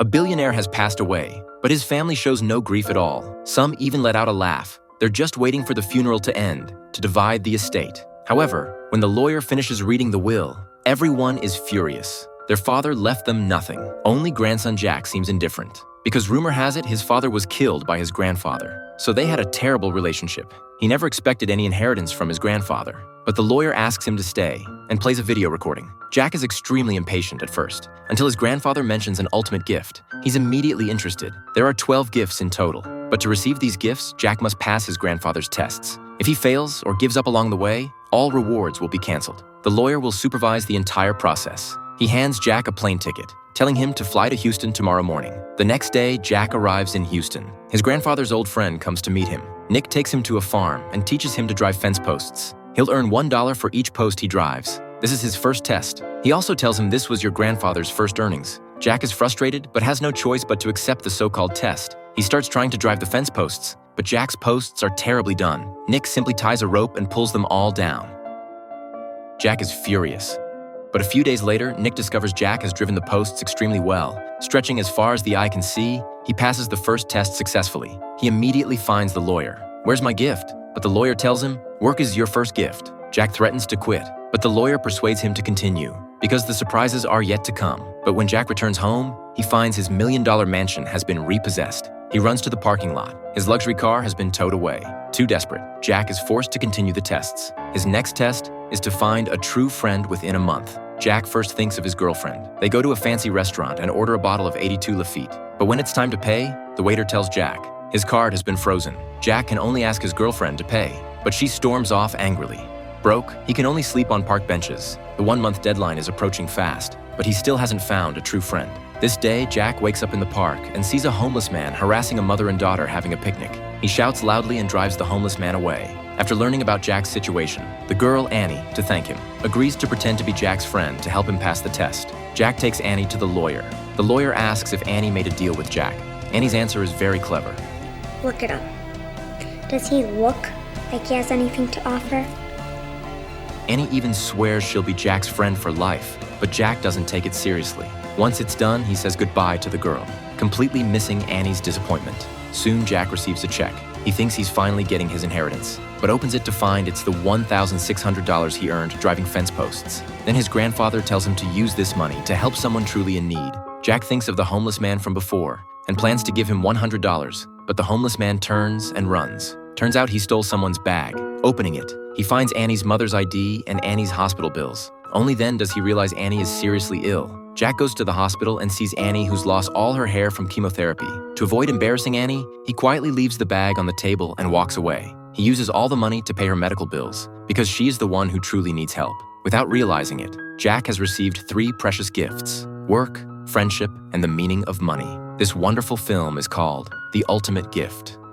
A billionaire has passed away, but his family shows no grief at all. Some even let out a laugh. They're just waiting for the funeral to end, to divide the estate. However, when the lawyer finishes reading the will, everyone is furious. Their father left them nothing. Only grandson Jack seems indifferent, because rumor has it his father was killed by his grandfather. So they had a terrible relationship. He never expected any inheritance from his grandfather, but the lawyer asks him to stay and plays a video recording. Jack is extremely impatient at first, until his grandfather mentions an ultimate gift. He's immediately interested. There are 12 gifts in total, but to receive these gifts, Jack must pass his grandfather's tests. If he fails or gives up along the way, all rewards will be canceled. The lawyer will supervise the entire process. He hands Jack a plane ticket, telling him to fly to Houston tomorrow morning. The next day, Jack arrives in Houston. His grandfather's old friend comes to meet him. Nick takes him to a farm and teaches him to drive fence posts. He'll earn $1 for each post he drives. This is his first test. He also tells him this was your grandfather's first earnings. Jack is frustrated, but has no choice but to accept the so-called test. He starts trying to drive the fence posts, but Jack's posts are terribly done. Nick simply ties a rope and pulls them all down. Jack is furious. But a few days later, Nick discovers Jack has driven the posts extremely well. Stretching as far as the eye can see, he passes the first test successfully. He immediately finds the lawyer. "Where's my gift?" But the lawyer tells him, "Work is your first gift." Jack threatens to quit, but the lawyer persuades him to continue, because the surprises are yet to come. But when Jack returns home, he finds his $1 million mansion has been repossessed. He runs to the parking lot. His luxury car has been towed away. Too desperate, Jack is forced to continue the tests. His next test is to find a true friend within a month. Jack first thinks of his girlfriend. They go to a fancy restaurant and order a bottle of 82 Lafite. But when it's time to pay, the waiter tells Jack his card has been frozen. Jack can only ask his girlfriend to pay, but she storms off angrily. Broke, he can only sleep on park benches. The 1-month deadline is approaching fast, but he still hasn't found a true friend. This day, Jack wakes up in the park and sees a homeless man harassing a mother and daughter having a picnic. He shouts loudly and drives the homeless man away. After learning about Jack's situation, the girl, Annie, to thank him, agrees to pretend to be Jack's friend to help him pass the test. Jack takes Annie to the lawyer. The lawyer asks if Annie made a deal with Jack. Annie's answer is very clever. Look it up. Does he look like he has anything to offer? Annie even swears she'll be Jack's friend for life, but Jack doesn't take it seriously. Once it's done, he says goodbye to the girl, completely missing Annie's disappointment. Soon, Jack receives a check. He thinks he's finally getting his inheritance, but opens it to find it's the $1,600 he earned driving fence posts. Then his grandfather tells him to use this money to help someone truly in need. Jack thinks of the homeless man from before and plans to give him $100, but the homeless man turns and runs. Turns out he stole someone's bag. Opening it, he finds Annie's mother's ID and Annie's hospital bills. Only then does he realize Annie is seriously ill. Jack goes to the hospital and sees Annie, who's lost all her hair from chemotherapy. To avoid embarrassing Annie, he quietly leaves the bag on the table and walks away. He uses all the money to pay her medical bills, because she is the one who truly needs help. Without realizing it, Jack has received 3 precious gifts: work, friendship, and the meaning of money. This wonderful film is called The Ultimate Gift.